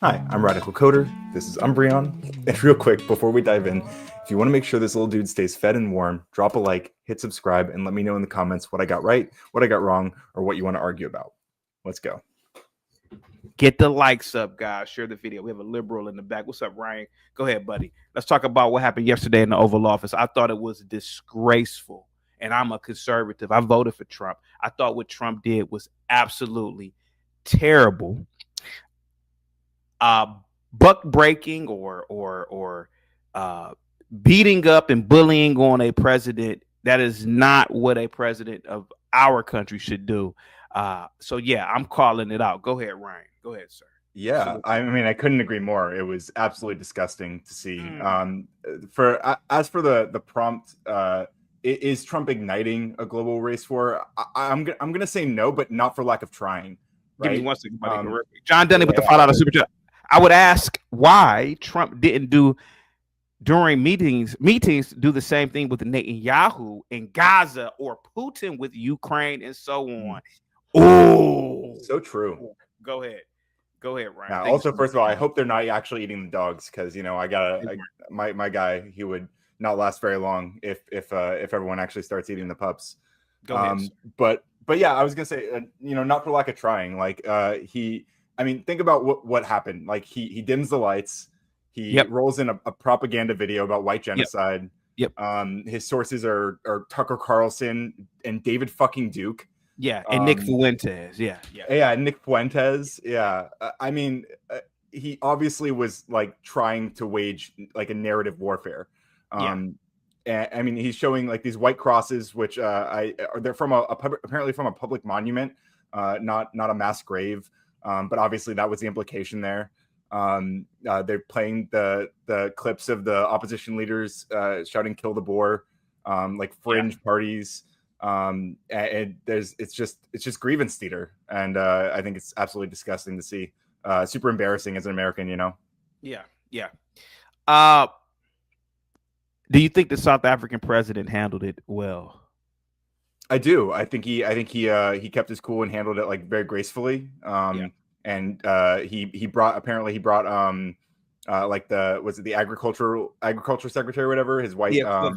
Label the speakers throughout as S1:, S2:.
S1: Hi, I'm Radical Coder. This is Umbreon. And real quick, before we dive in, if you want to make sure this little dude stays fed and warm, drop a like, hit subscribe, and let me know in the comments what I got right, what I got wrong, or what you want to argue about. Let's go.
S2: Get the likes up, guys. Share the video. We have a liberal in the back. What's up, Ryan? Go ahead, buddy. Let's talk about what happened yesterday in the Oval Office. I thought it was disgraceful, and I'm a conservative. I voted for Trump. I thought what Trump did was absolutely terrible. Buck breaking or beating up and bullying on a president. That is not what a president of our country should do. So yeah, I'm calling it out. Go ahead, Ryan. Go ahead, sir.
S1: Yeah, I mean, I couldn't agree more. It was absolutely disgusting to see. As for the prompt, is Trump igniting a global race war? I'm gonna say no, but not for lack of trying. Right?
S2: Give me 1 second, buddy. John Denny with the $5 super chat. I would ask why Trump didn't do during meetings do the same thing with Netanyahu in Gaza or Putin with Ukraine and so on. Oh,
S1: so true.
S2: Go ahead, Ryan.
S1: Yeah, also, first of all, I hope they're not actually eating the dogs because my guy, he would not last very long if everyone actually starts eating the pups.
S2: Go ahead.
S1: But yeah, I was gonna say not for lack of trying. Think about what happened. Like he dims the lights. He rolls in a propaganda video about white genocide.
S2: Yep.
S1: His sources are Tucker Carlson and David fucking Duke.
S2: Yeah, and Nick Fuentes. Yeah,
S1: Nick Fuentes. Yeah, he obviously was like trying to wage like a narrative warfare. And I mean, he's showing like these white crosses, which they're from apparently from a public monument, not a mass grave. But obviously that was the implication there. They're playing the clips of the opposition leaders shouting "Kill the Boer," like fringe parties. And it's just grievance theater, and I think it's absolutely disgusting to see. Super embarrassing as an American,
S2: Yeah. Do you think the South African president handled it well?
S1: I do. I think he kept his cool and handled it like very gracefully. And he brought like the agriculture secretary or whatever, his white a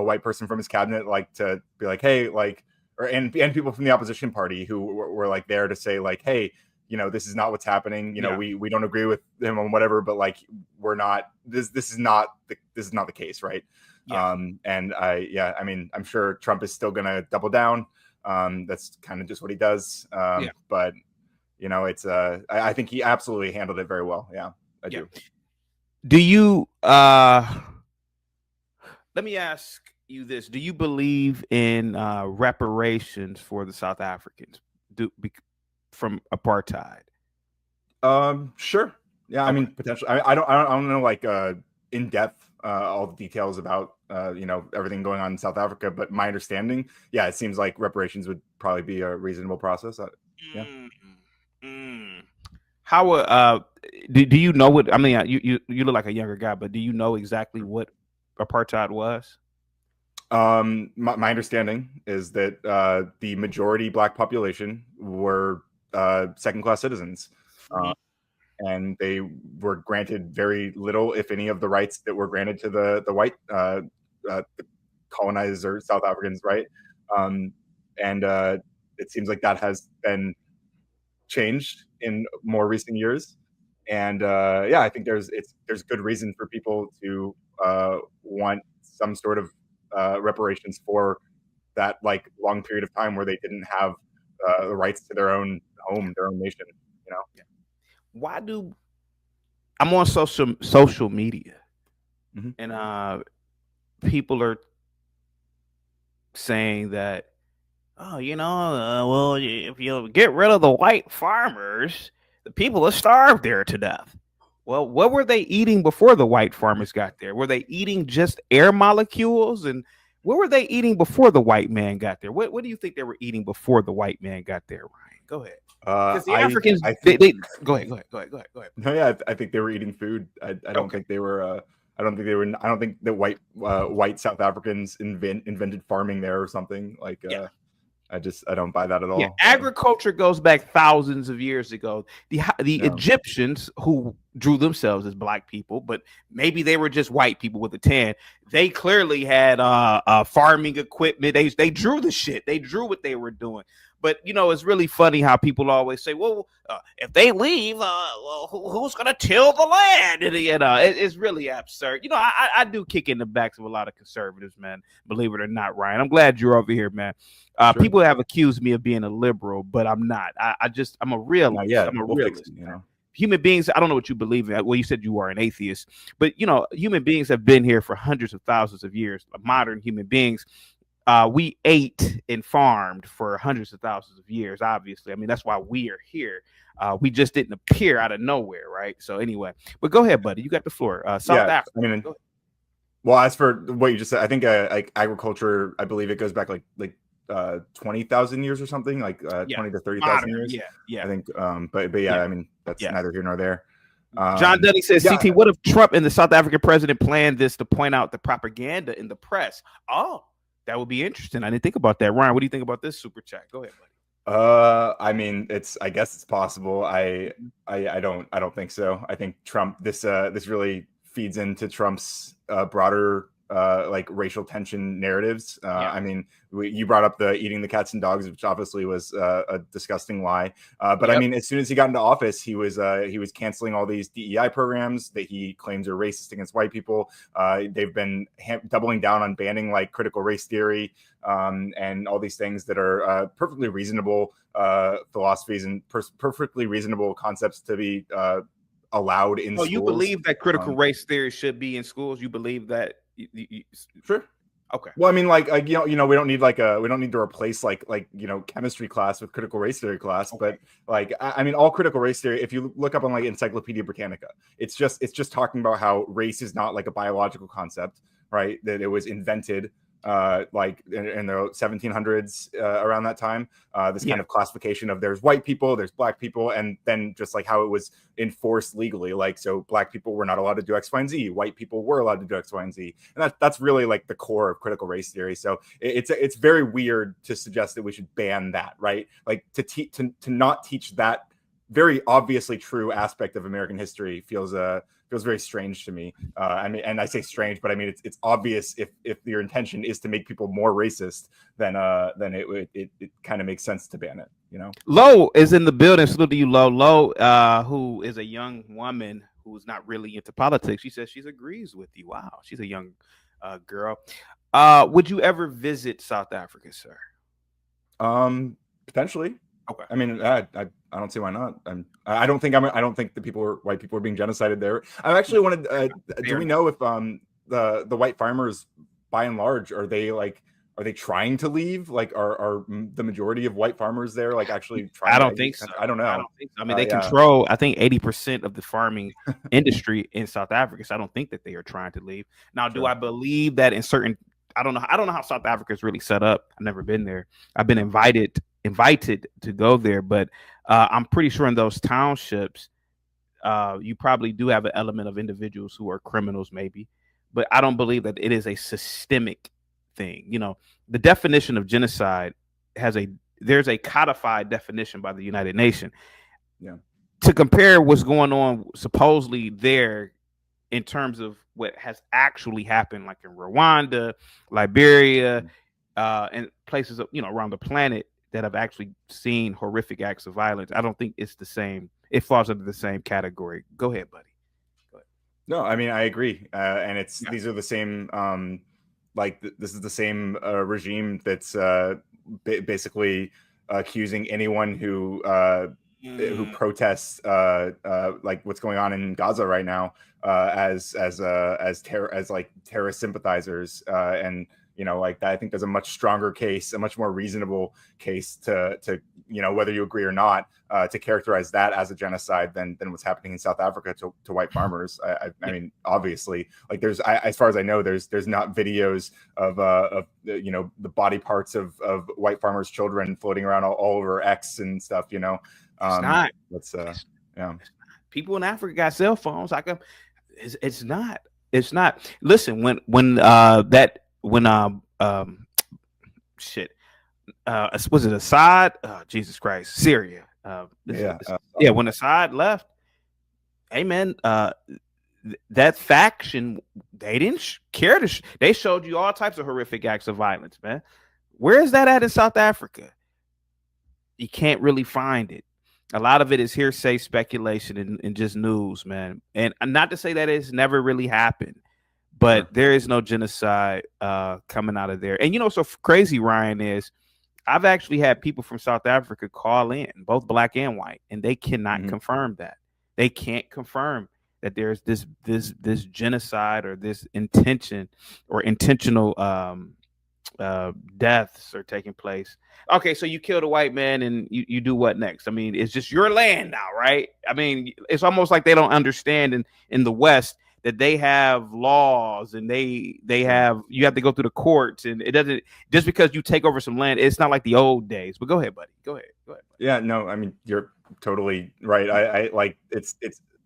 S1: white person from his cabinet, like to be like, hey, like, and people from the opposition party who were like there to say like, hey, this is not what's happening. We don't agree with him on whatever, but like we're not this is not the case, right? And I mean, I'm sure Trump is still gonna double down. That's kind of just what he does. But it's I think he absolutely handled it very well. Yeah, I do.
S2: Do you let me ask you this. Do you believe in reparations for the South Africans from apartheid?
S1: Sure. Yeah, I mean, potentially. I don't know like in depth all the details about everything going on in South Africa, but my understanding, it seems like reparations would probably be a reasonable process.
S2: How do you know what? I mean, you look like a younger guy, but do you know exactly what apartheid was?
S1: My understanding is that the majority Black population were second-class citizens. And they were granted very little, if any, of the rights that were granted to the white colonizers, South Africans, right? And it seems like that has been changed in more recent years. And I think there's good reason for people to want some sort of reparations for that like long period of time where they didn't have the rights to their own home, their own nation.
S2: Why do I'm on social media and people are saying that, well, if you get rid of the white farmers, the people are starved there to death. Well, what were they eating before the white farmers got there? Were they eating just air molecules? And what were they eating before the white man got there? What do you think they were eating before the white man got there, Ryan? Go ahead. Because the Africans, go ahead.
S1: No, yeah, I think they were eating food. I don't think they were. I don't think that white South Africans invented farming there or something like. I don't buy that at
S2: Yeah,
S1: all.
S2: agriculture goes back thousands of years ago. The
S1: Yeah,
S2: Egyptians, who drew themselves as black people, but maybe they were just white people with a tan. They clearly had farming equipment. They drew the shit. They drew what they were doing. But it's really funny how people always say, "Well, if they leave, well, who's gonna till the land?" And it's really absurd. I do kick in the backs of a lot of conservatives, man. Believe it or not, Ryan. I'm glad you're over here, man.
S1: sure.
S2: People have accused me of being a liberal, but I'm not. I'm a
S1: Not
S2: realist.
S1: yet.
S2: I'm a
S1: We'll fix
S2: realist.
S1: it.
S2: Human beings, I don't know what you believe in. Well, you said you are an atheist, but human beings have been here for hundreds of thousands of years. Modern human beings, we ate and farmed for hundreds of thousands of years. Obviously, I mean that's why we are here. We just didn't appear out of nowhere, right? So anyway, but go ahead, buddy. You got the floor. South Africa.
S1: I mean, well, as for what you just said, I think like agriculture, I believe it goes back like 20,000 years or something, like 20 to 30,000 years.
S2: Yeah.
S1: I think, but yeah, I mean that's neither here nor there.
S2: John Duddy says, CT, what if Trump and the South African president planned this to point out the propaganda in the press? Oh, that would be interesting. I didn't think about that. Ryan, what do you think about this super chat? Go ahead, buddy.
S1: I mean, I guess it's possible. I don't think so. I think Trump, this really feeds into Trump's broader like racial tension narratives. I mean, you brought up the eating the cats and dogs, which obviously was a disgusting lie. But I mean, as soon as he got into office, he was canceling all these DEI programs that he claims are racist against white people. They've been doubling down on banning like critical race theory and all these things that are perfectly reasonable philosophies and perfectly reasonable concepts to be allowed in schools.
S2: You believe that critical race theory should be in schools? You believe that?
S1: Sure.
S2: Okay.
S1: Well, I mean, like we don't need we don't need to replace like chemistry class with critical race theory class, but like I mean, all critical race theory. If you look up on like Encyclopedia Britannica, it's just talking about how race is not like a biological concept, right? That it was invented like in the 1700s around that time. This kind of classification of there's white people, there's black people, and then just like how it was enforced legally. Like, so black people were not allowed to do X, Y, and Z. White people were allowed to do X, Y, and Z. And that's really like the core of critical race theory. So it's very weird to suggest that we should ban that, right? Like to not teach that very obviously true aspect of American history feels very strange to me. I mean, and I say strange, but I mean it's obvious if your intention is to make people more racist, then it kind of makes sense to ban it.
S2: Lo is in the building. Salute to you, Lo. Lo, who is a young woman who's not really into politics. She says she agrees with you. Wow, she's a young girl. Would you ever visit South Africa, sir?
S1: Potentially.
S2: Okay.
S1: I mean, I don't see why not. I don't think white people are being genocided there. I actually wanted. Do we know if the white farmers, by and large, are they trying to leave? Like, are the majority of white farmers there like actually trying?
S2: I don't think so.
S1: I don't know.
S2: I don't think so. I mean, they control, I think, 80% of the farming industry in South Africa. So I don't think that they are trying to leave. Now, do I believe that in certain? I don't know how South Africa is really set up. I've never been there. I've been invited to go there, but I'm pretty sure in those townships, you probably do have an element of individuals who are criminals, maybe, but I don't believe that it is a systemic thing. The definition of genocide there's a codified definition by the United Nations.
S1: Yeah.
S2: To compare what's going on supposedly there in terms of what has actually happened, like in Rwanda, Liberia, and places around the planet that have actually seen horrific acts of violence, I don't think it's the same. It falls under the same category. Go ahead, buddy. Go ahead.
S1: No, I mean, I agree. And these are the same, this is the same regime that's basically accusing anyone who protests like what's going on in Gaza right now as terrorist sympathizers, and like that. I think there's a much stronger case, a much more reasonable case to whether you agree or not, to characterize that as a genocide than what's happening in South Africa to white farmers. I mean, obviously, like as far as I know, there's not videos of the body parts of white farmers' children floating around all over X and stuff.
S2: It's not.
S1: Yeah.
S2: People in Africa got cell phones. It's not. Listen, when Was it Assad? Jesus Christ, Syria.
S1: Yeah,
S2: Yeah, when Assad left, hey man, that faction, they didn't care to. They showed you all types of horrific acts of violence, man. Where is that at in South Africa? You can't really find it. A lot of it is hearsay, speculation, and just news, man. And not to say that it's never really happened, but
S1: sure.
S2: there is no genocide coming out of there. And so crazy, Ryan, is I've actually had people from South Africa call in, both black and white, and they cannot
S1: Mhm.
S2: confirm that. They can't confirm that there's this genocide or this intention or intentional deaths are taking place. Okay, so you killed a white man and you do what next? I mean, it's just your land now, right? I mean, it's almost like they don't understand in the West that they have laws and they
S1: Sure.
S2: have, you have to go through the courts, and it doesn't, just because you take over some land, it's not like the old days. But go ahead, buddy. Go ahead. Buddy.
S1: Yeah, no, I mean, you're totally right. I like it's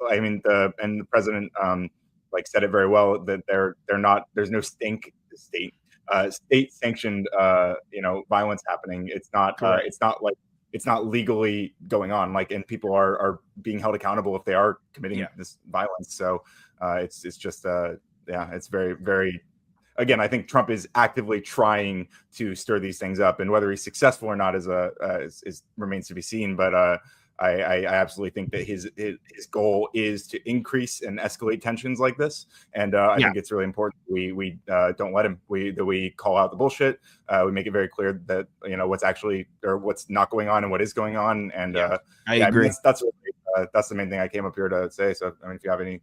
S1: I mean, the president like said it very well, that they're not, there's no state sanctioned violence happening.
S2: Correct.
S1: It's not legally going on, like, and people are being held accountable if they are committing
S2: Yeah.
S1: this violence. So it's just yeah, it's very, very, again, I think Trump is actively trying to stir these things up, and whether he's successful or not is remains to be seen. But I absolutely think that his goal is to increase and escalate tensions like this, and I
S2: Yeah.
S1: think it's really important we don't let him. We call out the bullshit. We make it very clear that what's actually, or what's not going on and what is going on. And
S2: Yeah. I
S1: yeah, I
S2: agree.
S1: mean, that's the main thing I came up here to say. So I mean, if you have any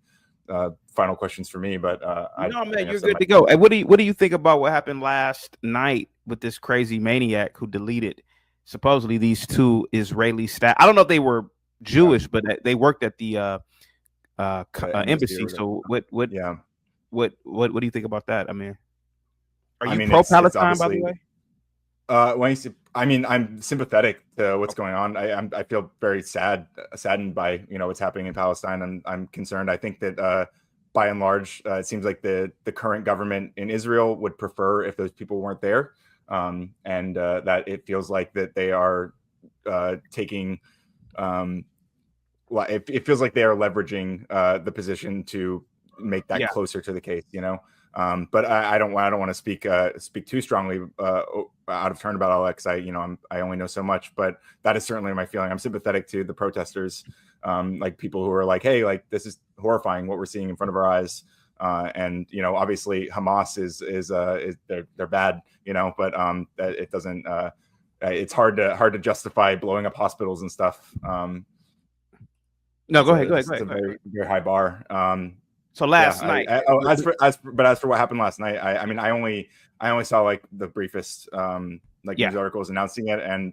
S1: final questions for me, but I
S2: No, man,
S1: think I've
S2: you're
S1: said
S2: good to go. Hey, what do you think about what happened last night with this crazy maniac who deleted supposedly these two Israeli staff? I don't know if they were Jewish, but they worked at the
S1: embassy or
S2: embassy.
S1: whatever.
S2: So what
S1: Yeah,
S2: what do you think about that? I mean, are
S1: I
S2: you
S1: mean,
S2: pro
S1: it's
S2: Palestine, by the
S1: obviously,
S2: way?
S1: when you see, I mean, I'm sympathetic to what's going on. I feel very saddened by what's happening in Palestine, and I'm concerned. I think that by and large, it seems like the current government in Israel would prefer if those people weren't there, and that it feels like that they are taking. Well, it feels like they are leveraging the position to make that
S2: Yeah,
S1: closer to the case, but I don't want to speak too strongly out of turn about all that, because I only know so much. But that is certainly my feeling. I'm sympathetic to the protesters, like people who are like, hey, like, this is horrifying what we're seeing in front of our eyes. And obviously Hamas is they're bad, but that it doesn't. It's hard to justify blowing up hospitals and stuff.
S2: no,
S1: It's
S2: go ahead,
S1: a
S2: go ahead,
S1: it's,
S2: go
S1: it's
S2: ahead,
S1: a
S2: go ahead.
S1: very, very high bar.
S2: So
S1: Yeah.
S2: last night,
S1: Oh, as for what happened last night, I mean, I only saw like the briefest like
S2: yeah,
S1: news articles announcing it, and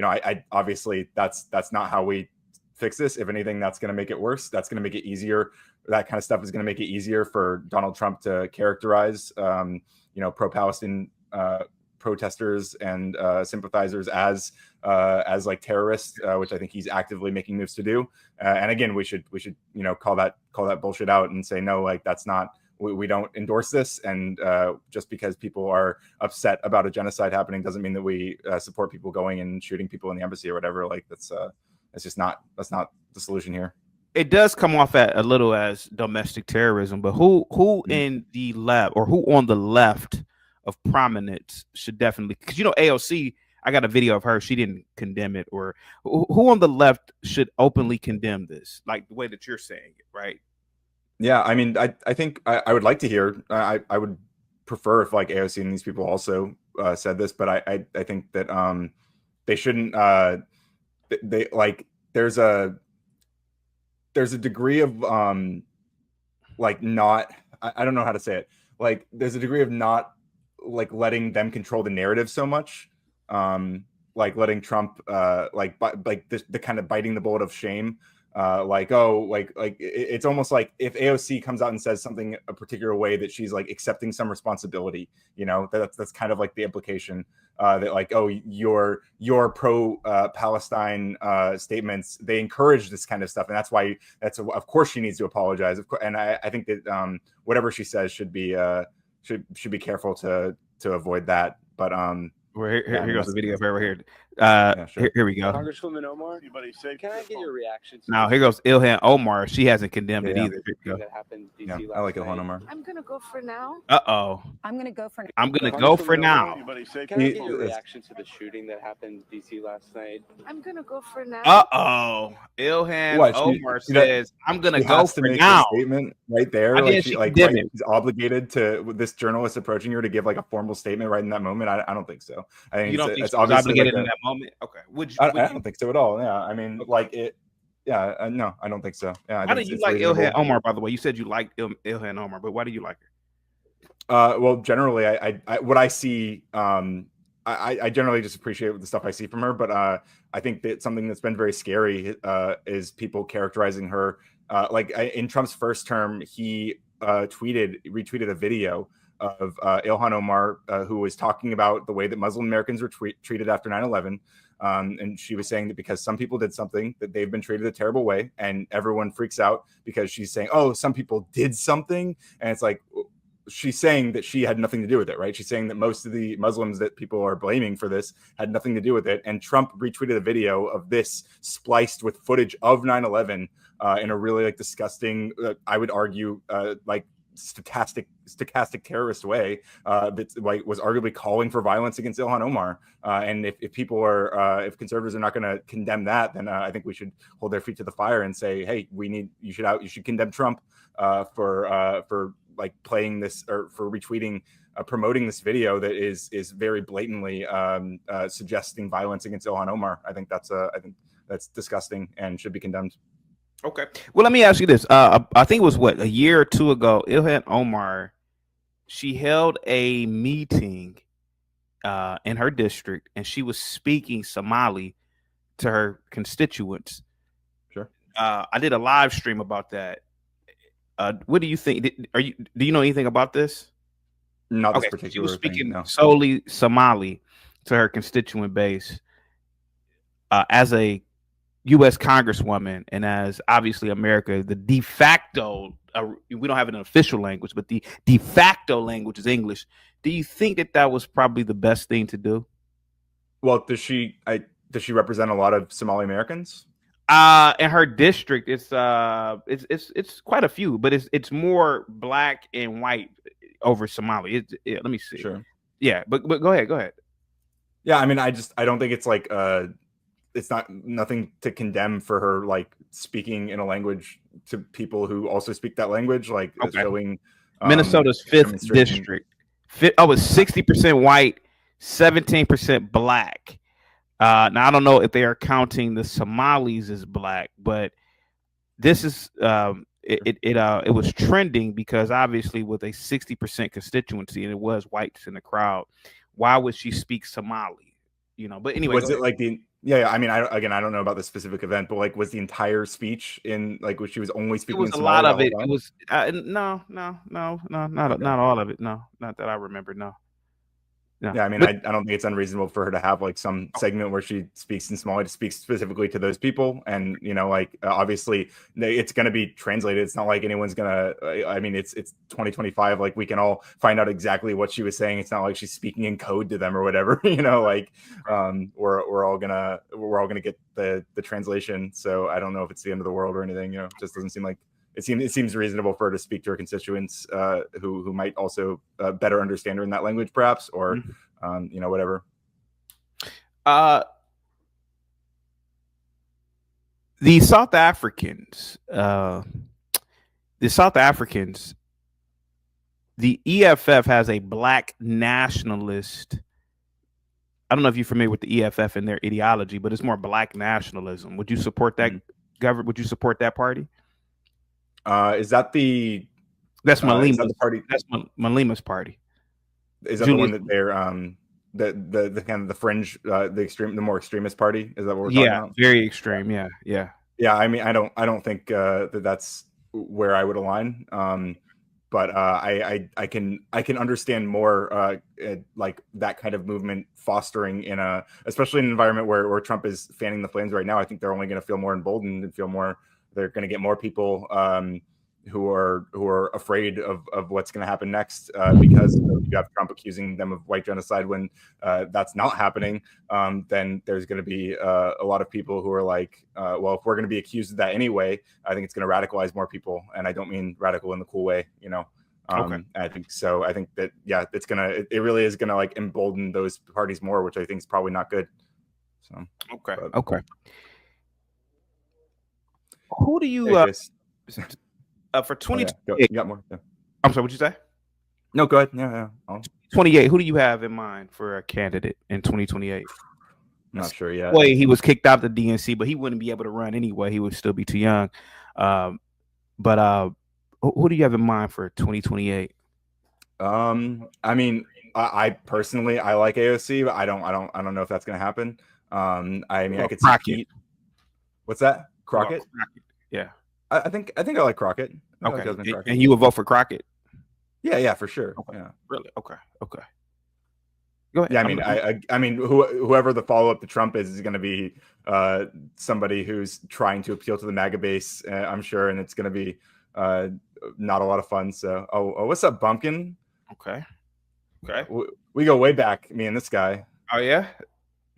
S1: I obviously that's not how we fix this. If anything, that's going to make it worse. That's going to make it easier. That kind of stuff is going to make it easier for Donald Trump to characterize pro-Palestine protesters and sympathizers as like terrorists, which I think he's actively making moves to do. And again, we should call that bullshit out and say, no, like, that's not, we don't endorse this. And just because people are upset about a genocide happening doesn't mean that we support people going and shooting people in the embassy or whatever. Like, that's not the solution here.
S2: it does come off at a little as domestic terrorism, but who
S1: Mm-hmm.
S2: in the left, or who on the left of prominence should definitely, because AOC, I got a video of her, she didn't condemn it, or who on the left should openly condemn this, like the way that you're saying it, right?
S1: Yeah, I mean, I think I would like to hear. I would prefer if like AOC and these people also said this, but I think that they shouldn't. They like, there's a degree of like, not, I don't know how to say it. Like, there's a degree of not like letting them control the narrative so much. Like letting Trump like the kind of biting the bullet of shame. Like, oh, like it's almost like if AOC comes out and says something a particular way, that she's like accepting some responsibility. That's kind of like the implication, that like, oh, your pro Palestine statements, they encourage this kind of stuff, and of course she needs to apologize. Of course, and I think that whatever she says should be careful to avoid that. But
S2: Here goes the video over here.
S1: Yeah, sure.
S2: Here we go.
S3: Congresswoman Omar, anybody say? Can I get your reaction?
S2: Now here goes Ilhan Omar. She hasn't condemned it
S1: Yeah.
S2: either.
S3: That happened in DC
S1: I like Ilhan
S3: night.
S1: Omar.
S4: I'm gonna go for now.
S5: I'm gonna go for now.
S2: I'm gonna go for now.
S3: Anybody say? Can I get your reaction to the shooting that happened in DC last night?
S4: I'm gonna go for now.
S2: Ilhan Omar says, "I'm gonna go for
S1: make
S2: now."
S1: A statement right there.
S2: I
S1: like
S2: guess
S1: she,
S2: she
S1: like
S2: condemned
S1: right, she's obligated to with this journalist approaching her to give like a formal statement right in that moment. I don't think so. I think
S2: You don't think
S1: it's
S2: she was
S1: obviously
S2: obligated
S1: like
S2: in that moment? Okay.
S1: I don't think so at all. Yeah, I mean, like it. Yeah, no, I don't think so. Yeah,
S2: Why do you like Ilhan Omar? By the way, you said you liked Ilhan Omar, but why do you like her?
S1: Well, generally, I what I see, I generally just appreciate the stuff I see from her. But I think that something that's been very scary is people characterizing her like in Trump's first term. He retweeted a video of Ilhan Omar, who was talking about the way that Muslim Americans were treated after 9/11. And she was saying that because some people did something, that they've been treated a terrible way, and everyone freaks out because she's saying, "Oh, some people did something," and it's like she's saying that she had nothing to do with it, right? She's saying that most of the Muslims that people are blaming for this had nothing to do with it. And Trump retweeted a video of this spliced with footage of 9/11 in a really like disgusting, I would argue, like stochastic terrorist way that like was arguably calling for violence against Ilhan Omar. And if people are if conservatives are not going to condemn that, then I think we should hold their feet to the fire and say, hey, you should condemn Trump for like playing this or for retweeting promoting this video that is very blatantly suggesting violence against Ilhan Omar. I think that's disgusting and should be condemned.
S2: Okay. Well, let me ask you this. I think it was a year or two ago, Ilhan Omar, she held a meeting in her district, and she was speaking Somali to her constituents.
S1: Sure.
S2: I did a live stream about that. What do you think? Do you know anything about this?
S1: Not this particular.
S2: She was speaking
S1: thing, no.
S2: solely Somali to her constituent base as a U.S. Congresswoman, and as obviously America, the de facto, we don't have an official language, but the de facto language is English. Do you think that was probably the best thing to do?
S1: Well, does she represent a lot of Somali Americans?
S2: In her district, it's quite a few, but it's more black and white over Somali. Let me see.
S1: Sure.
S2: Yeah, but go ahead.
S1: Yeah, I mean, I don't think it's like it's nothing to condemn for her like speaking in a language to people who also speak that language, like showing
S2: Minnesota's 5th district. It's 60% white, 17% black. Now I don't know if they are counting the Somalis as black, but this is it was trending because obviously with a 60% constituency and it was whites in the crowd, why would she speak Somali? But anyway,
S1: was it like I mean, I don't know about the specific event, but like, was the entire speech in like, was she was only speaking?
S2: It was a lot of it. It was no, not all of it. No, not that I remember. No.
S1: Yeah, I mean, I don't think it's unreasonable for her to have like some segment where she speaks in Somali to speak specifically to those people, and like obviously it's going to be translated. It's not like anyone's gonna. I mean, it's 2025. Like we can all find out exactly what she was saying. It's not like she's speaking in code to them or whatever. Like we're all gonna get the translation. So I don't know if it's the end of the world or anything. It just doesn't seem like. It seems reasonable for her to speak to her constituents who might also better understand her in that language, perhaps, or whatever.
S2: The South Africans, the EFF has a black nationalist. I don't know if you're familiar with the EFF and their ideology, but it's more black nationalism. Would you support that government? Would you support that party?
S1: Is that
S2: that's Malima's
S1: party?
S2: That's Malima's party.
S1: Is that the one that they're the kind of the fringe, the more extremist party? Is that what we're talking about?
S2: Yeah, very extreme. Yeah.
S1: I mean, I don't think that's where I would align. But I can understand more like that kind of movement fostering especially in an environment where Trump is fanning the flames right now. I think they're only going to feel more emboldened and feel more. They're going to get more people who are afraid of what's going to happen next because you have Trump accusing them of white genocide when that's not happening. Then there's going to be a lot of people who are like, well, if we're going to be accused of that anyway, I think it's going to radicalize more people, and I don't mean radical in the cool way, you know.
S2: Okay.
S1: I think so. I think that it really is gonna like embolden those parties more, which I think is probably not good. So
S2: okay. Who do you for 2028?
S1: You got more? Yeah.
S2: I'm sorry, what'd you say?
S1: No, go ahead. Yeah.
S2: 28. Who do you have in mind for a candidate in 2028?
S1: I'm not sure yet.
S2: Well, he was kicked out of the DNC, but he wouldn't be able to run anyway. He would still be too young. But who do you have in mind for 2028?
S1: I mean, I personally I like AOC, but I don't know if that's gonna happen. I mean, I could see Pete. What's that? Crockett?
S2: Yeah.
S1: I think I like Crockett.
S2: Okay. And you would vote for Crockett?
S1: Yeah, for sure.
S2: Okay.
S1: Yeah.
S2: Really? Okay. Go ahead.
S1: Yeah, I mean, whoever the follow-up to Trump is going to be somebody who's trying to appeal to the MAGA base, I'm sure, and it's going to be not a lot of fun. So, what's up, Bumpkin?
S2: Okay.
S1: We go way back, me and this guy.
S2: Oh yeah.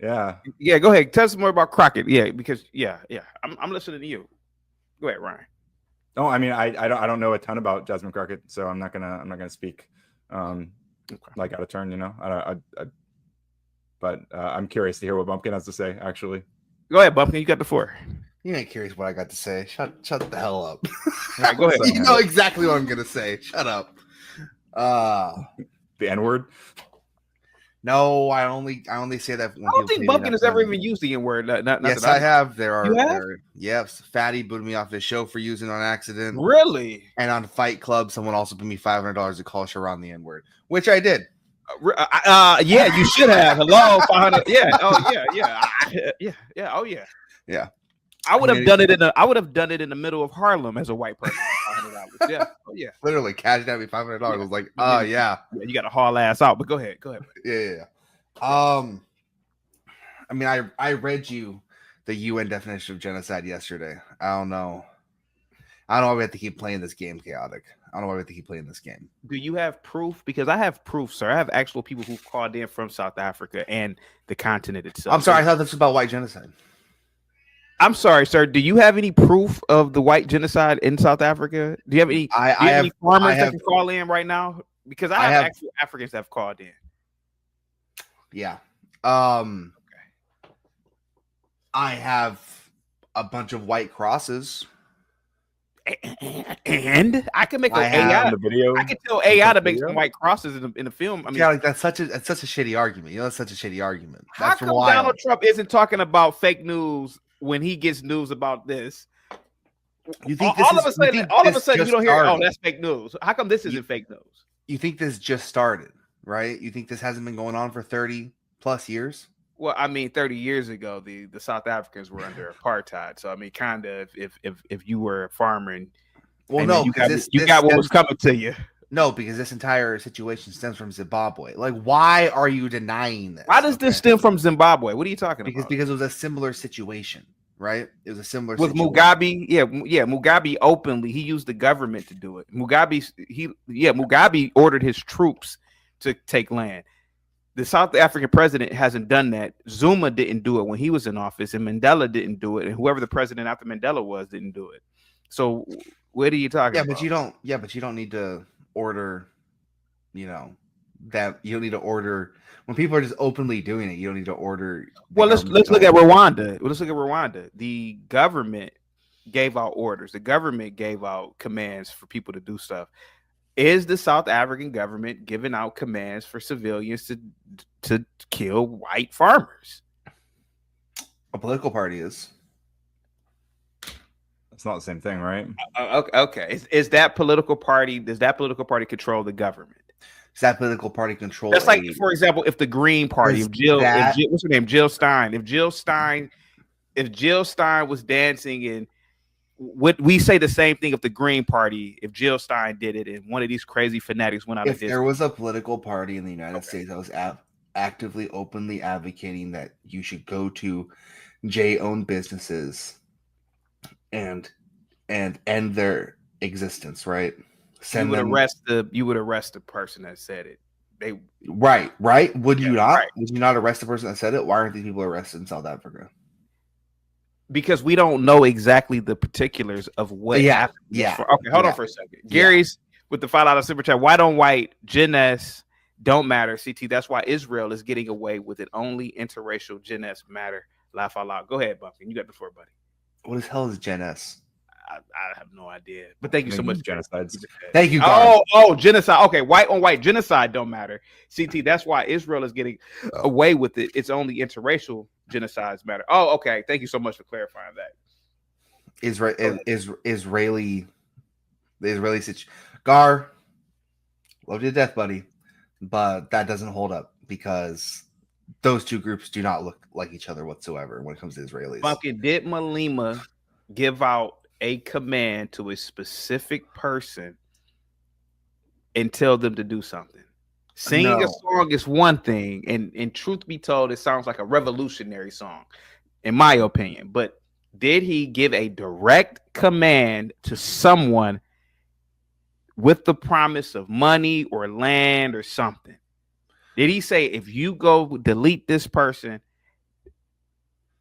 S1: Yeah.
S2: Go ahead. Tell us more about Crockett. Yeah, because I'm listening to you. Go ahead, Ryan.
S1: Oh, I mean, I don't know a ton about Jasmine Crockett, so I'm not gonna speak like out of turn, you know. But I'm curious to hear what Bumpkin has to say. Actually,
S2: go ahead, Bumpkin. You got the floor.
S6: You ain't curious what I got to say. Shut the hell up.
S2: Right, go ahead.
S6: You know exactly what I'm gonna say. Shut up.
S1: The N-word.
S6: No, I only say that. When
S2: I don't think Bumpkin has ever even used the N-word.
S6: Yes, I have. Yes, Fatty booted me off his show for using it on accident.
S2: Really?
S6: And on Fight Club, someone also put me $500 to call Sharon the N-word, which I did.
S2: Yeah, you should have. Hello, 500. Yeah. Oh yeah. Oh yeah.
S6: Yeah.
S2: I would have done it in the middle of Harlem as a white person. $500. Yeah. Oh yeah.
S6: Literally cashed out me $500. I was like, yeah.
S2: Yeah, you got to haul ass out. But go ahead.
S6: Yeah. I mean, I read you the UN definition of genocide yesterday. I don't know why we have to keep playing this game chaotic. I don't know why we have to keep playing this game.
S2: Do you have proof? Because I have proof, sir. I have actual people who've called in from South Africa and the continent itself.
S6: I'm sorry, I thought this was about white genocide.
S2: I'm sorry, sir. Do you have any proof of the white genocide in South Africa? Do you have any? Any farmers that can call in right now? Because I have actual Africans that have called in.
S6: Yeah. I have a bunch of white crosses.
S2: And I can make an AI
S1: the video.
S2: I can tell AI to make some white crosses in the film. I mean,
S6: yeah, like that's such a shitty argument. You know, that's such a shitty argument.
S2: How come Donald Trump isn't talking about fake news when he gets news about this?
S6: You think
S2: all of a sudden you don't hear, oh, that's fake news. How come this isn't fake news?
S6: You think this just started, right? You think this hasn't been going on for 30 plus years?
S2: Well, I mean, 30 years ago, the South Africans were under apartheid. So I mean, kind of, if you were a farmer and
S6: no,
S2: you got what was coming to you.
S6: No, because this entire situation stems from Zimbabwe. Like, why are you denying this?
S2: Why does this stem from Zimbabwe? What are you talking about?
S6: Because it was a similar situation, right? It was a similar
S2: with
S6: situation.
S2: Mugabe. Yeah, Mugabe openly he used the government to do it. Mugabe ordered his troops to take land. The South African president hasn't done that. Zuma didn't do it when he was in office, and Mandela didn't do it, and whoever the president after Mandela was didn't do it. So what are you talking about?
S6: But you don't need to order, you know, that you don't need to order when people are just openly doing it. You don't need to order.
S2: Well, let's look at Rwanda. The government gave out orders. The government gave out commands for people to do stuff. Is the South African government giving out commands for civilians to kill white farmers?
S6: A political party is.
S1: It's not the same thing, right?
S2: Okay. Is that political party? Does that political party control the government?
S6: Does that political party control?
S2: That's like, for example, if the Green Party, what's her name, Jill Stein. If Jill Stein was dancing and would we say the same thing if the Green Party, if Jill Stein did it and one of these crazy fanatics went out of this?
S6: If there was a political party in the United States that was actively, openly advocating that you should go to J-owned businesses and end their existence, right?
S2: You would arrest the person that said it.
S6: Right. Would you not?
S2: Right.
S6: Would you not arrest the person that said it? Why aren't these people arrested in South Africa?
S2: Because we don't know exactly the particulars of what happened.
S6: Yeah.
S2: Okay, hold on for a second. Gary's with the $5 super chat. Why don't white Gen S don't matter? CT. That's why Israel is getting away with it. Only interracial Gen S matter. Laugh out loud. Go ahead, Bumpkin. You got the floor, buddy.
S6: What the hell is Gen S?
S2: I have no idea. But thank you so much.
S1: Genocides.
S6: Thank you, guys.
S2: Oh, genocide. Okay, white on white genocide don't matter. CT, that's why Israel is getting away with it. It's only interracial genocides matter. Oh, okay. Thank you so much for clarifying that.
S6: Israeli situation. Gar, love you to death, buddy. But that doesn't hold up because those two groups do not look like each other whatsoever when it comes to Israelis.
S2: Bumpkin, did Malema give out a command to a specific person and tell them to do something? Singing a song is one thing, and truth be told, it sounds like a revolutionary song, in my opinion. But did he give a direct command to someone with the promise of money or land or something? Did he say, if you go delete this person,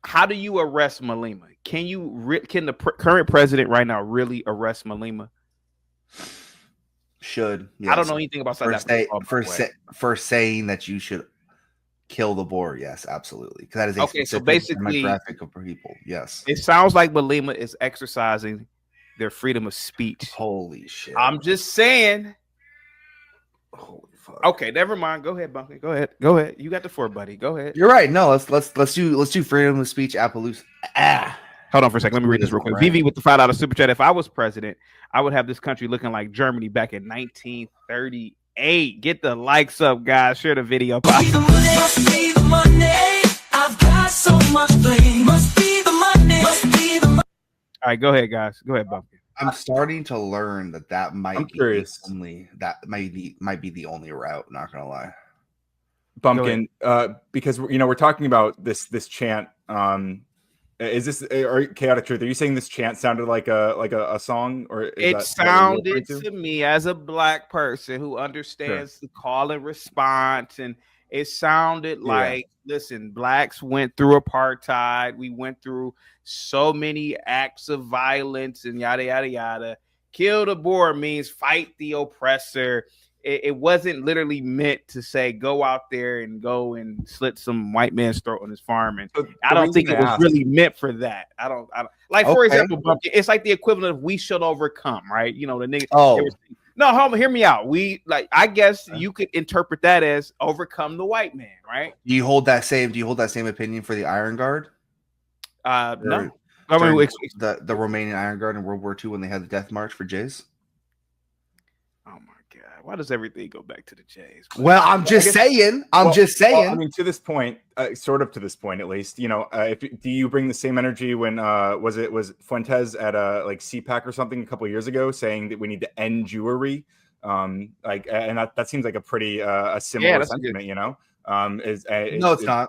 S2: how do you arrest Malema? Can the current president right now really arrest Malema?
S6: Should. Yes.
S2: I don't know anything about South Africa.
S6: For saying that you should kill the Boer, yes, absolutely. Because that is a
S2: okay. So basically,
S6: demographic of people. Yes,
S2: it sounds like Malema is exercising their freedom of speech.
S6: Holy shit!
S2: I'm just saying.
S6: Holy fuck.
S2: Okay, never mind. Go ahead, Bumpkin. Go ahead. You got the floor, buddy. Go ahead.
S6: You're right. No, let's do freedom of speech. Appaloosa.
S2: Hold on for a second. Let me read this real quick. VV with the $5 super chat. If I was president, I would have this country looking like Germany back in 1938. Get the likes up, guys. Share the video.
S7: Must be the money. I've got so much blame. Must be the money. Must be the money.
S2: All right, go ahead, guys. Go ahead, Bumpkin.
S6: I'm starting to learn that might
S1: I'm
S6: be
S1: curious.
S6: might be the only route. Not gonna lie,
S1: Bumpkin. Because we're talking about this chant. Is this or chaotic truth? Are you saying this chant sounded like a song, or
S2: it sounded to me as a black person who understands the call and response, and it sounded like, listen, blacks went through apartheid. We went through so many acts of violence and yada yada yada. Kill the Boer means fight the oppressor. It wasn't literally meant to say go out there and go and slit some white man's throat on his farm. And I don't think it was really meant for that. I don't like, for example, Bumpkin, it's like the equivalent of we should overcome, right? You know, the nigga. No, hear me out. I guess you could interpret that as overcome the white man, right?
S6: Do you hold that same opinion for the Iron Guard?
S2: No.
S6: I mean, the Romanian Iron Guard in World War II when they had the death march for Jays.
S2: Oh my God! Why does everything go back to the Jays?
S6: Well, I'm just saying. Well,
S1: I mean, to this point, sort of to this point, at least. Do you bring the same energy when was Fuentes at like CPAC or something a couple of years ago saying that we need to end Jewry? And that seems like a pretty a similar sentiment.
S6: No, it's not.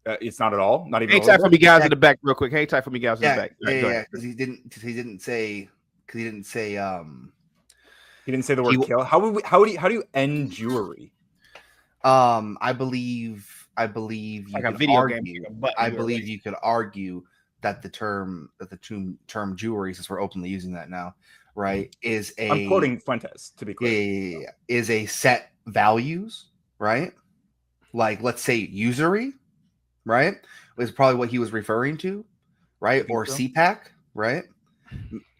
S1: It's not at all. Not even.
S2: Hang tight for me, guys, in the back, real quick. Hang tight for me, guys, in the back.
S6: Yeah. Because he didn't say. He didn't say
S1: the word kill. How do you end Jewry?
S6: I believe you
S2: like
S6: could
S2: a video
S6: argue.
S2: game.
S6: I believe you could argue that the term Jewry, since we're openly using that now, right, is a.
S1: I'm quoting Fuentes to be clear.
S6: Is a set values, right? Like, let's say usury, right, is probably what he was referring to, right? Or so. CPAC, right?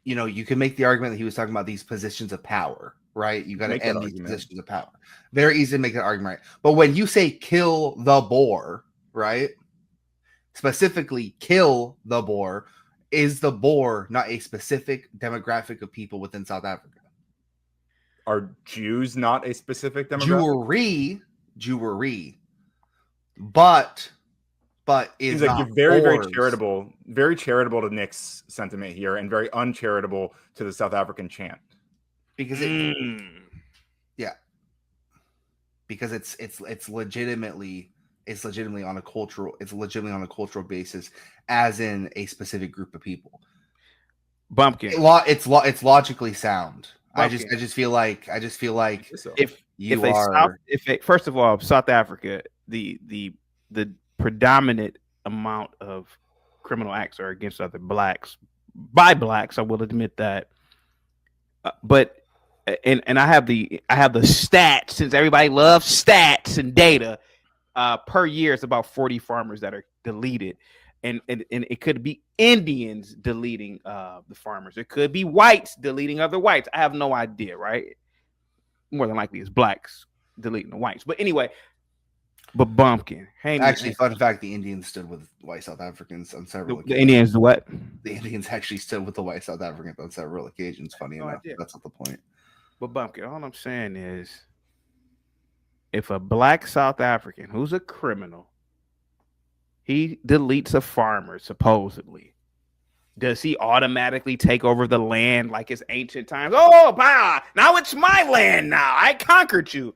S6: You can make the argument that he was talking about these positions of power, right? You got to end these positions of power. Very easy to make that argument, right? But when you say kill the Boer, right? Specifically, kill the Boer, is the Boer not a specific demographic of people within South Africa?
S1: Are Jews not a specific demographic?
S6: Jewry, but is
S1: like
S6: not
S1: you're very
S6: Boers.
S1: very charitable to Nick's sentiment here, and very uncharitable to the South African chant.
S6: Because because it's legitimately on a cultural basis, as in a specific group of people.
S2: Bumpkin.
S6: It's logically sound.
S2: Bumpkin.
S6: I just feel like
S2: first of all, South Africa, the predominant amount of criminal acts are against other blacks by blacks. I will admit that, but I have the stats, since everybody loves stats and data. Per year, it's about 40 farmers that are deleted, and it could be Indians deleting the farmers. It could be whites deleting other whites. I have no idea, right? More than likely, it's blacks deleting the whites. But anyway, Bumpkin. Hey,
S6: actually, fun fact: the Indians stood with white South Africans on several occasions.
S2: The Indians what?
S6: The Indians actually stood with the white South Africans on several occasions. Funny enough, that's not the point.
S2: But Bumpkin, all I'm saying is, if a black South African who's a criminal, he deletes a farmer, supposedly, does he automatically take over the land like it's ancient times? Oh, bah, now it's my land now. I conquered you.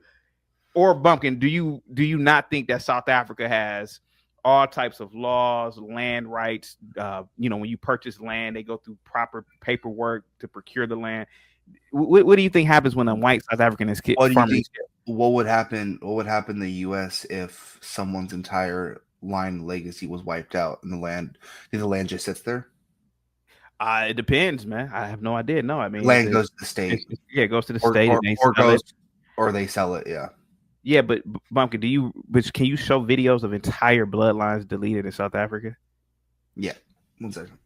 S2: Or Bumpkin, do you not think that South Africa has all types of laws, land rights? When you purchase land, they go through proper paperwork to procure the land. What do you think happens when a white South African is killed?
S6: What would happen in the U.S. if someone's entire line legacy was wiped out and the land just sits there?
S2: It depends, man. I have no idea. No, I mean,
S6: land goes to the state.
S2: It goes to the state,
S6: or they sell it. Yeah.
S2: Yeah, but Bumpkin, can you show videos of entire bloodlines deleted in South Africa?
S6: Yeah. 1 second.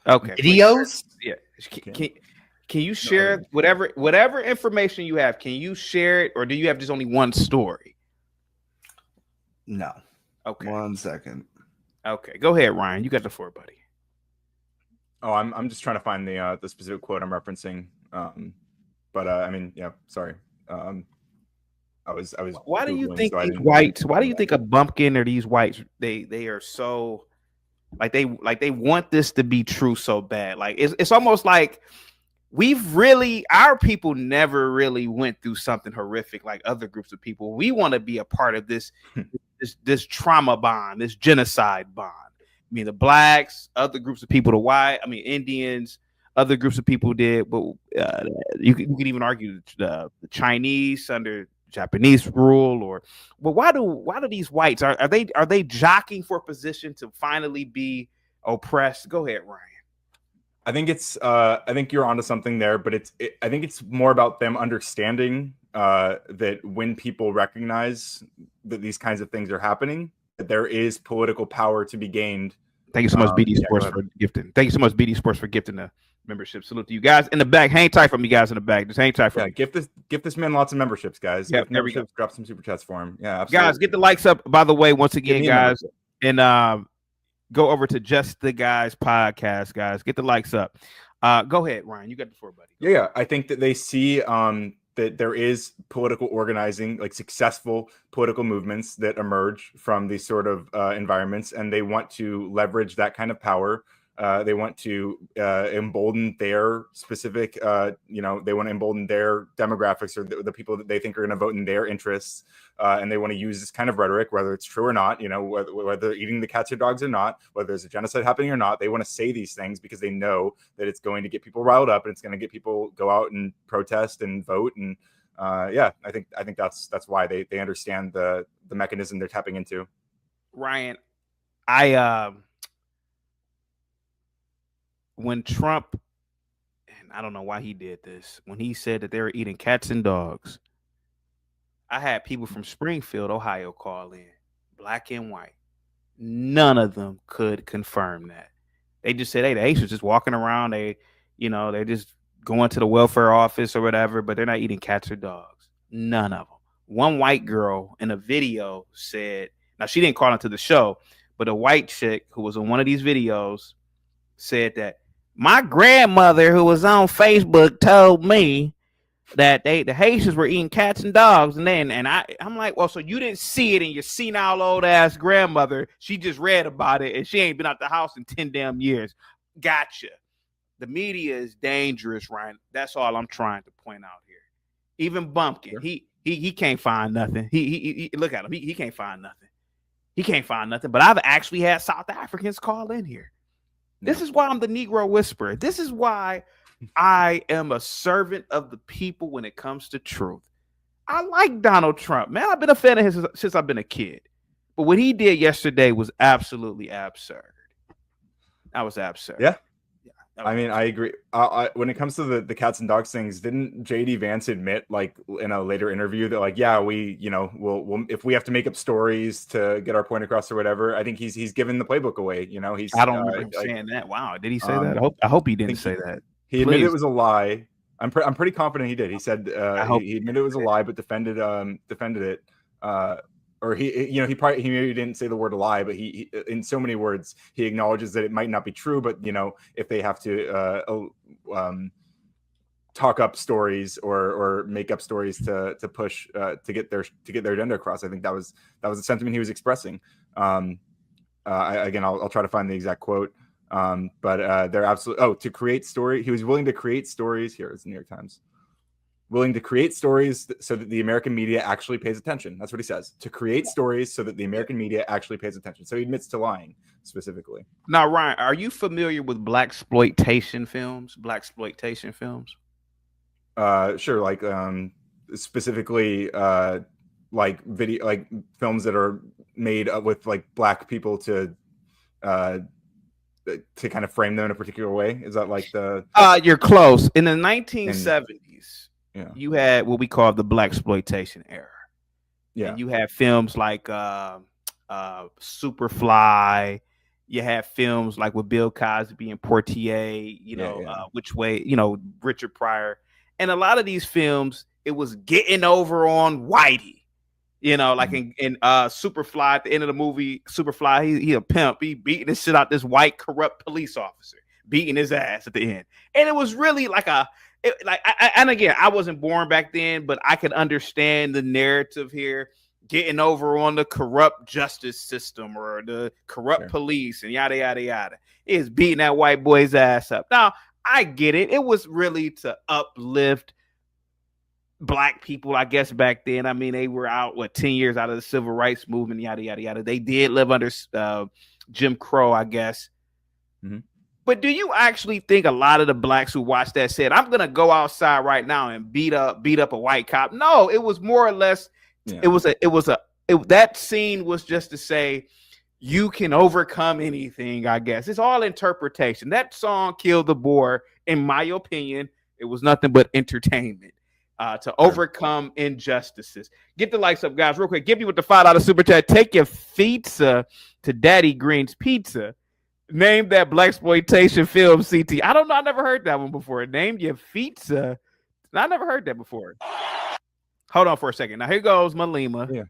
S2: Okay.
S6: Videos?
S2: Yeah. Can you share whatever information you have? Can you share it, or do you have just only one story?
S6: No.
S2: Okay.
S6: 1 second.
S2: Okay. Go ahead, Ryan. You got the floor, buddy.
S1: Oh, I'm just trying to find the specific quote I'm referencing. I mean, yeah, sorry. I was.
S2: Why do you think these whites? Why do you think a Bumpkin or these whites? They are so like they want this to be true so bad. Like it's almost like our people never really went through something horrific like other groups of people. We want to be a part of this trauma bond, this genocide bond. I mean, the blacks, other groups of people, the white, Indians, other groups of people did, but you could even argue the Chinese under Japanese rule, but why do these whites are they jockeying for a position to finally be oppressed? Go ahead, Ryan.
S1: I think I think you're onto something there, but I think it's more about them understanding that when people recognize that these kinds of things are happening, that there is political power to be gained.
S2: Thank you so much, BD Sports, for gifting. Thank you so much, BD Sports, for gifting the membership. Salute to you guys in the back. Hang tight for me, guys, in the back. Just hang tight for me.
S1: Gift this man lots of memberships, guys.
S2: Yeah, there we go.
S1: Drop some super chats for him. Yeah, absolutely.
S2: Guys, get the likes up, by the way, once again, guys. And go over to Just the Guys podcast, guys. Get the likes up. Go ahead, Ryan. You got the floor, buddy.
S1: Yeah. I think that they see that there is political organizing, like successful political movements that emerge from these sort of environments, and they want to leverage that kind of power. They want to embolden their specific, they want to embolden their demographics, or the people that they think are going to vote in their interests. And they want to use this kind of rhetoric, whether it's true or not, whether eating the cats or dogs or not, whether there's a genocide happening or not. They want to say these things because they know that it's going to get people riled up and it's going to get people go out and protest and vote. And I think that's why they understand the mechanism they're tapping into.
S2: Ryan, when Trump, and I don't know why he did this, when he said that they were eating cats and dogs, I had people from Springfield, Ohio call in, black and white. None of them could confirm that. They just said, hey, the Haitians just walking around, they're just going to the welfare office or whatever, but they're not eating cats or dogs. None of them. One white girl in a video said, now she didn't call into the show, but a white chick who was in one of these videos said that my grandmother, who was on Facebook, told me that the Haitians were eating cats and dogs, and I'm like, well, so you didn't see it in your senile old ass grandmother? She just read about it, and she ain't been out the house in 10 damn years. Gotcha. The media is dangerous, Ryan. That's all I'm trying to point out here. Even Bumpkin, he can't find nothing. He look at him. He can't find nothing. He can't find nothing. But I've actually had South Africans call in here. This is why I'm the Negro Whisperer. This is why I am a servant of the people when it comes to truth. I like Donald Trump, man. I've been a fan of his since I've been a kid. But what he did yesterday was absolutely absurd. That was absurd.
S1: Yeah. I mean, I agree. When it comes to the cats and dogs things, didn't JD Vance admit, like in a later interview, that like, yeah, we, we'll if we have to make up stories to get our point across or whatever, I think he's given the playbook away.
S2: I don't remember him saying that. Wow, did he say that? I hope he didn't say that.
S1: He admitted it was a lie. I'm pretty confident he did. He said he admitted it was a lie, but defended it. Or he maybe didn't say the word lie, but he in so many words he acknowledges that it might not be true. But if they have to talk up stories or make up stories to push to get their agenda across, I think that was the sentiment he was expressing. I'll try to find the exact quote. But they're absolutely to create story. He was willing to create stories. Here it's the New York Times. Willing to create stories so that the American media actually pays attention. That's what he says. To create stories so that the American media actually pays attention. So he admits to lying specifically.
S2: Now, Ryan, are you familiar with blaxploitation films?
S1: Sure. Like specifically like video, like films that are made with like black people to kind of frame them in a particular way. Is that like the?
S2: You're close. In the 1970s. Yeah. You had what we call the blaxploitation era. Yeah. And you had films like Superfly. You had films like with Bill Cosby and Portier, Which Way, Richard Pryor. And a lot of these films, it was getting over on Whitey. Like in Superfly, at the end of the movie, Superfly, he a pimp. He beating the shit out this white corrupt police officer, beating his ass at the end. And it was really like and again, I wasn't born back then, but I could understand the narrative here, getting over on the corrupt justice system or the corrupt police and yada, yada, yada. It's beating that white boy's ass up. Now, I get it. It was really to uplift black people, I guess, back then. I mean, they were out, 10 years out of the civil rights movement, yada, yada, yada. They did live under Jim Crow, I guess. Mm-hmm. But do you actually think a lot of the blacks who watched that said, I'm going to go outside right now and beat up a white cop? No, it was more or less, that scene was just to say, you can overcome anything, I guess. It's all interpretation. That song killed the Boer, in my opinion. It was nothing but entertainment to overcome injustices. Get the likes up, guys, real quick. Give you with the $5 super chat. Take your pizza to Daddy Green's Pizza. Name that blaxploitation film, CT. I don't know. I never heard that one before. Name your pizza. I never heard that before. Hold on for a second. Now, here goes Malima. Yeah.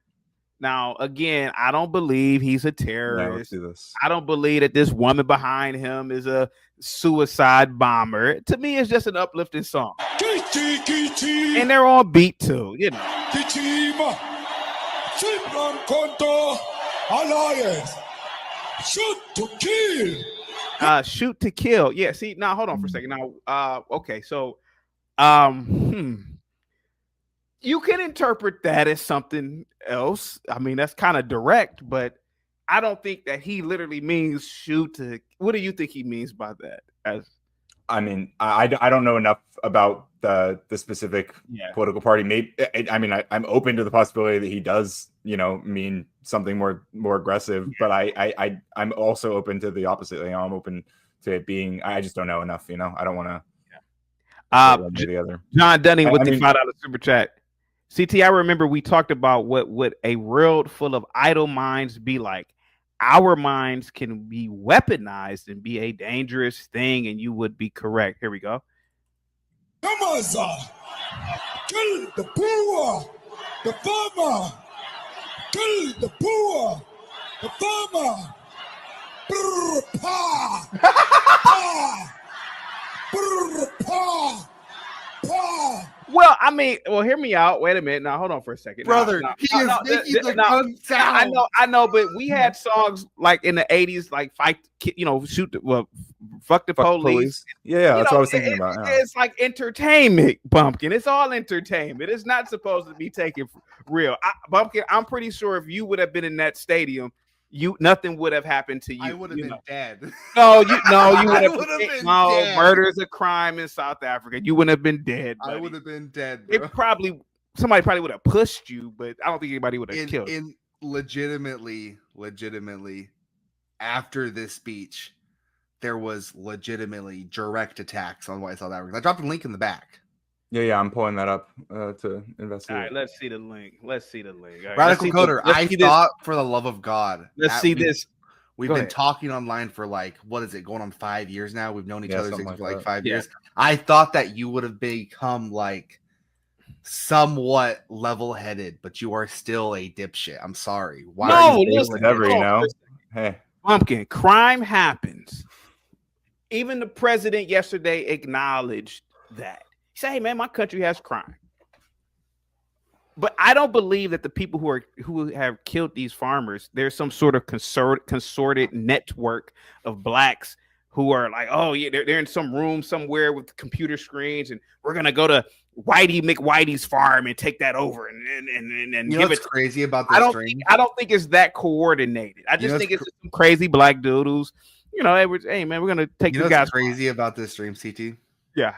S2: Now, again, I don't believe he's a terrorist.
S1: No, let's do this.
S2: I don't believe that this woman behind him is a suicide bomber. To me, it's just an uplifting song. And they're on beat, too,
S7: Shoot to kill.
S2: Shoot to kill. Yeah, see, now hold on for a second. Now, okay, so you can interpret that as something else. I mean, that's kind of direct, but I don't think that he literally means shoot to. What do you think he means by that?
S1: I mean, I don't know enough about the specific political party. Maybe I'm open to the possibility that he does, mean something more aggressive. But I'm also open to the opposite. I'm open to it being. I just don't know enough. I don't want to. The other.
S2: John Dunning with the $5 super chat. CT, I remember we talked about what would a world full of idle minds be like. Our minds can be weaponized and be a dangerous thing, and you would be correct. Here we go.
S7: Come on, sir. Kill the poor, the farmer. Kill the poor, the farmer. Brr, pa. Pa. Brr, pa. Pa.
S2: Well, hear me out. Wait a minute. Now, hold on for a second.
S6: Brother, he is making the gun sound.
S2: I know, but we had songs like in the 80s, like fight, fuck the police.
S1: Yeah, that's what I was thinking about. Yeah.
S2: It's like entertainment, Bumpkin. It's all entertainment. It's not supposed to be taken real. Bumpkin, I'm pretty sure if you would have been in that stadium, nothing would have happened to you.
S6: I would have been dead.
S2: No, you would have
S6: would've been
S2: no
S6: dead.
S2: murder is a crime in South Africa. You wouldn't have been dead.
S6: I
S2: buddy.
S6: would have been dead,
S2: It
S6: bro.
S2: somebody probably would have pushed you, but I don't think anybody would have killed you.
S6: Legitimately, after this speech, there was legitimately direct attacks on white South Africans. I dropped a link in the back.
S1: Yeah, I'm pulling that up to investigate.
S2: All right, let's see the link. All right,
S6: Radical Coder, I thought, for the love of God.
S2: Let's see this.
S6: We've been talking online for like, what is it, going on 5 years now? We've known each other for like 5 years. I thought that you would have become like somewhat level-headed, but you are still a dipshit. I'm sorry. Why are you
S2: listen,
S1: never, you know? Hey,
S2: Pumpkin, crime happens. Even the president yesterday acknowledged that. He said, "Hey, man, my country has crime." But I don't believe that the people who have killed these farmers, there's some sort of consorted network of blacks who are like, oh yeah, they're in some room somewhere with computer screens, and we're gonna go to Whitey McWhitey's farm and take that over and
S6: you
S2: give
S6: know
S2: it.
S6: Crazy about this stream?
S2: I don't think it's that coordinated. I just think it's some crazy black doodles. You know, hey man, we're gonna take you guys.
S6: Crazy about this stream, CT?
S2: Yeah.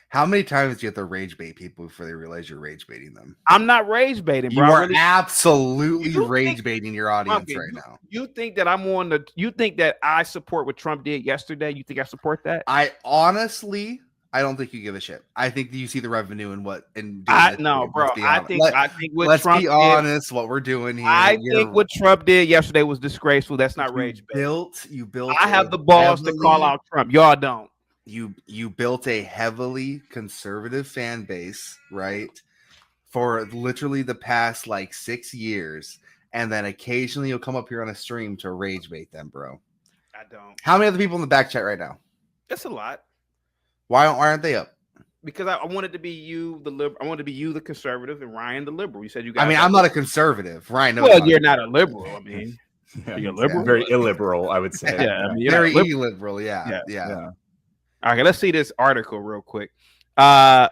S6: How many times do you have to rage bait people before they realize you're rage baiting them?
S2: I'm not rage baiting, bro.
S6: You are absolutely rage baiting your audience right now.
S2: You think that you think that I support what Trump did yesterday? You think I support that?
S6: I honestly, I don't think you give a shit. I think that you see the revenue and what
S2: no, bro. I think what
S6: let's
S2: Trump
S6: be honest, what we're doing here.
S2: I think what Trump did yesterday was disgraceful. That's not rage baiting.
S6: You built.
S2: I have the balls to call out Trump. Y'all don't.
S6: You built a heavily conservative fan base, right? For literally the past like 6 years, and then occasionally you'll come up here on a stream to rage bait them, bro.
S2: I don't.
S6: How many other people in the back chat right now?
S2: That's a lot.
S6: Why aren't they up?
S2: Because I wanted to be you, the liberal. I wanted to be you, the conservative, and Ryan, the liberal. You said you guys.
S6: I mean, I'm not a conservative, Ryan.
S2: Well, you're not a liberal. I mean, you're liberal.
S1: Very illiberal, I would say.
S2: Yeah, I mean,
S6: very illiberal. Yeah.
S2: All right, let's see this article real quick. Farm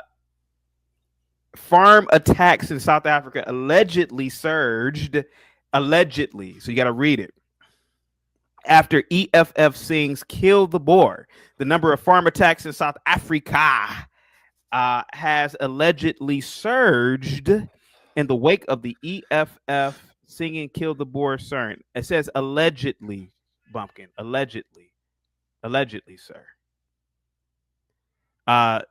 S2: attacks in South Africa allegedly surged. Allegedly, so you got to read it. After EFF sings "Kill the Boer," the number of farm attacks in South Africa has allegedly surged in the wake of the EFF singing "Kill the Boer" song. It says allegedly, Bumpkin. Allegedly, sir.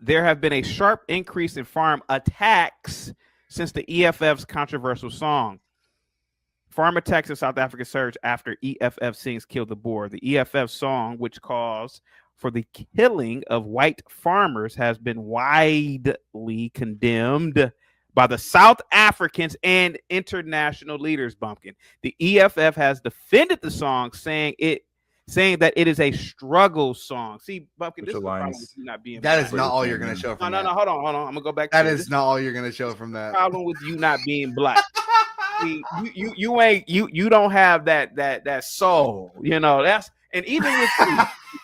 S2: There have been a sharp increase in farm attacks since the EFF's controversial song. Farm attacks in South Africa surged after EFF sings "Kill the Boer." The EFF song, which calls for the killing of white farmers, has been widely condemned by the South Africans and international leaders. Bumpkin. The EFF has defended the song, saying that it is a struggle song. See, Bumpkin, this is the problem with you not being
S6: that
S2: black.
S6: Is not all you're going to show from that.
S2: No, hold on. I'm going to go back
S6: to
S2: that.
S6: Is this not all you're going to show from that.
S2: Problem with you not being black. See, you don't have that soul, you know. That's, and even with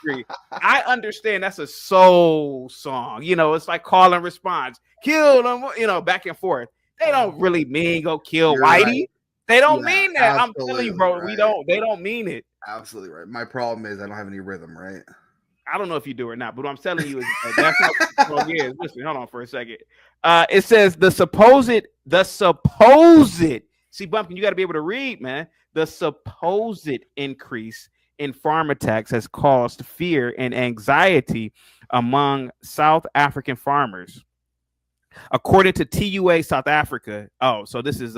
S2: you, I understand that's a soul song, you know. It's like call and response, kill them, you know, back and forth. They don't really mean go kill Whitey. Right. They don't mean that. I'm telling you, bro. Right. They don't mean it.
S6: Absolutely right. My problem is I don't have any rhythm, right?
S2: I don't know if you do or not, but what I'm telling you is that's not what the song is. Listen, hold on for a second. It says the supposed. See, Bumpkin, you got to be able to read, man. The supposed increase in farm attacks has caused fear and anxiety among South African farmers. According to TUA South Africa, so this is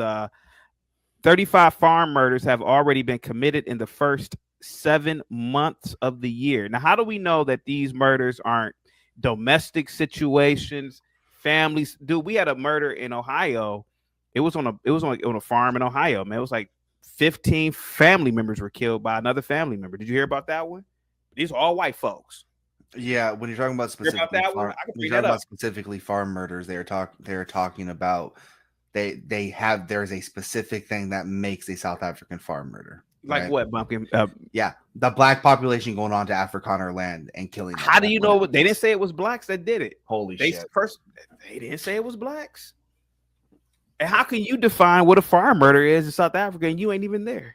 S2: 35 farm murders have already been committed in the first 7 months of the year. Now, how do we know that these murders aren't domestic situations, families? Dude, we had a murder in Ohio. It was on a farm in Ohio, man. It was like 15 family members were killed by another family member. Did you hear about that one? These are all white folks.
S6: Yeah, when you're talking about specifically farm murders, they're talking about there's a specific thing that makes a South African farm murder.
S2: Like right? What, Bumpkin?
S6: Yeah, the black population going on to Afrikaner land and killing them.
S2: How do you know? They didn't say it was blacks that did it.
S6: Holy shit!
S2: First, they didn't say it was blacks. And how can you define what a farm murder is in South Africa and you ain't even there?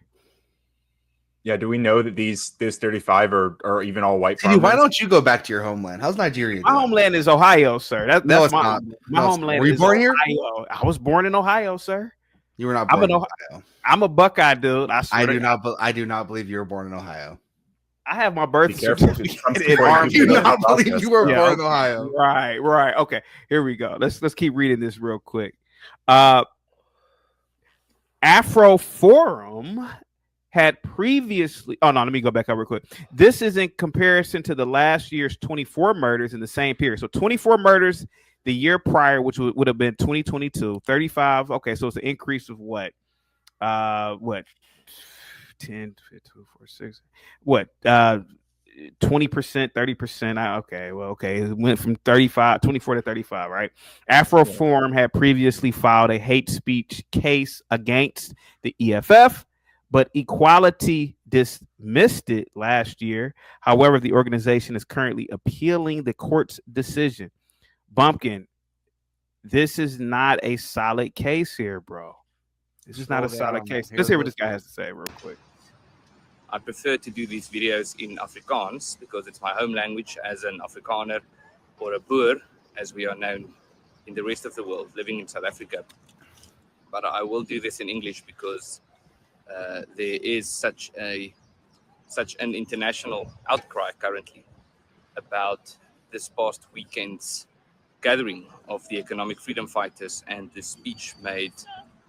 S1: Yeah, do we know that these 35 are even all white
S6: Dude, why
S1: farmers?
S6: don't you go back to your homeland? How's Nigeria
S2: My
S6: doing?
S2: homeland is Ohio, sir. That's
S6: it's
S2: my
S6: not.
S2: my
S6: No, it's not.
S2: homeland
S6: Were you
S2: is
S6: born here?
S2: Ohio. I was born in Ohio, sir.
S6: You were not
S2: I'm
S6: born
S2: an
S6: in Ohio.
S2: I'm a Buckeye dude. I swear
S6: I
S2: to
S6: do
S2: God.
S6: not. I do not believe you were born in Ohio.
S2: I have my birth
S1: Be careful, 'cause
S2: certificate
S1: Trump's
S2: in
S1: deporting
S6: I
S2: arms.
S6: do
S1: people.
S6: not believe you were
S2: Yeah,
S6: born in
S2: okay.
S6: Ohio.
S2: Right. Okay, here we go. Let's keep reading this real quick. Afro Forum had previously. Oh no, let me go back up real quick. This is in comparison to the last year's 24 murders in the same period. So 24 murders the year prior, which would have been 2022. 35. Okay, so it's an increase of what? 10, 15, 4, 6. What? 20%, 30%. Okay. It went from 24 to 35, right? Afro Forum had previously filed a hate speech case against the EFF, but Equality dismissed it last year. However, the organization is currently appealing the court's decision. Bumpkin, this is not a solid case here, bro. This is not a solid case. Let's hear what this guy has to say real quick.
S8: I prefer to do these videos in Afrikaans because it's my home language as an Afrikaner or a Boer, as we are known in the rest of the world, living in South Africa. But I will do this in English because there is such an international outcry currently about this past weekend's gathering of the economic freedom fighters and the speech made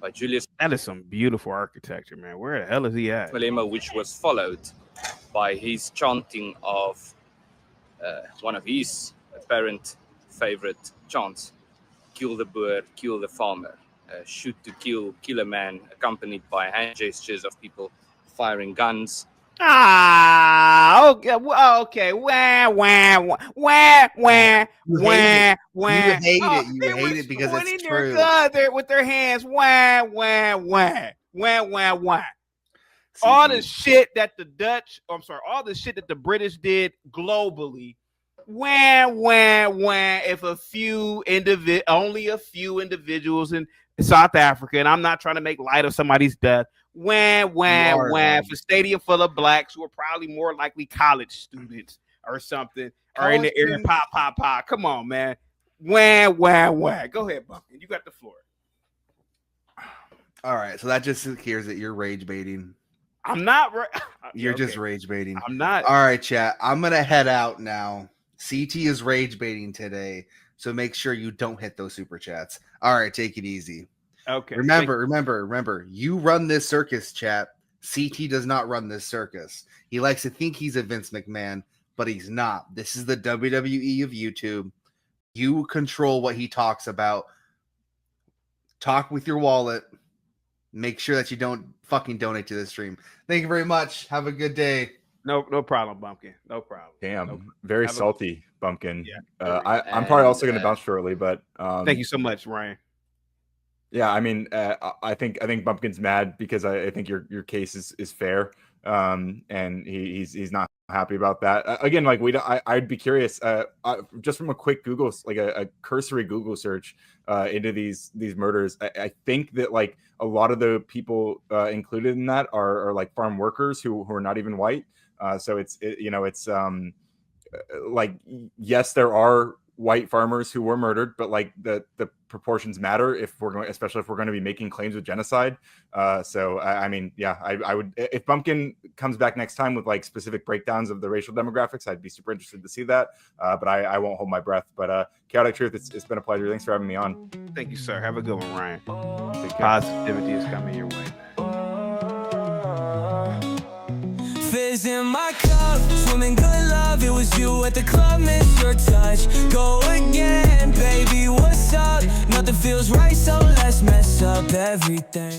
S8: by Julius.
S2: That is some beautiful architecture, man. Where the hell is he at?
S8: Malema, which was followed by his chanting of one of his apparent favorite chants: "Kill the Boer, kill the farmer, shoot to kill a man," accompanied by hand gestures of people firing guns.
S2: Okay. Wah.
S6: You hate it because it's true.
S2: There with their hands. Wah. All the shit that the Dutch, all the shit that the British did globally. If only a few individuals in South Africa, and I'm not trying to make light of somebody's death. For stadium full of blacks who are probably more likely college students or something, or in the area. Pop. Come on, man. Go ahead, Bumpkin. You got the floor.
S6: All right, so that just appears that you're rage baiting.
S2: I'm not.
S6: You're just rage baiting.
S2: I'm not.
S6: All right, chat. I'm gonna head out now. CT is rage baiting today, so make sure you don't hit those super chats. All right, take it easy.
S2: Okay.
S6: Remember. You run this circus, chat. CT does not run this circus. He likes to think he's a Vince McMahon, but he's not. This is the WWE of YouTube. You control what he talks about. Talk with your wallet. Make sure that you don't fucking donate to this stream. Thank you very much. Have a good day.
S2: No problem, Bumpkin. No problem.
S1: Damn, very salty, Bumpkin.
S2: Yeah.
S1: I'm probably also going to bounce shortly, but
S2: thank you so much, Ryan.
S1: Yeah, I mean, I think Bumpkin's mad because I think your case is fair, and he's not happy about that. Again, like I'd be curious, just from a quick Google, like a cursory Google search into these murders. I think that like a lot of the people included in that are like farm workers who are not even white. So it's like, yes, there are white farmers who were murdered, but like the proportions matter especially if we're going to be making claims of genocide. So I mean, yeah, I would, if Bumpkin comes back next time with like specific breakdowns of the racial demographics, I'd be super interested to see that. But I won't hold my breath. But Chaotic Truth, it's been a pleasure. Thanks for having me on.
S2: Thank you, sir. Have a good one, Ryan. Positivity is coming your way.
S7: Fizz in my cup, swimming good love. It was you at the club, miss your touch. Go again, baby, what's up? Nothing feels right, so let's mess up everything.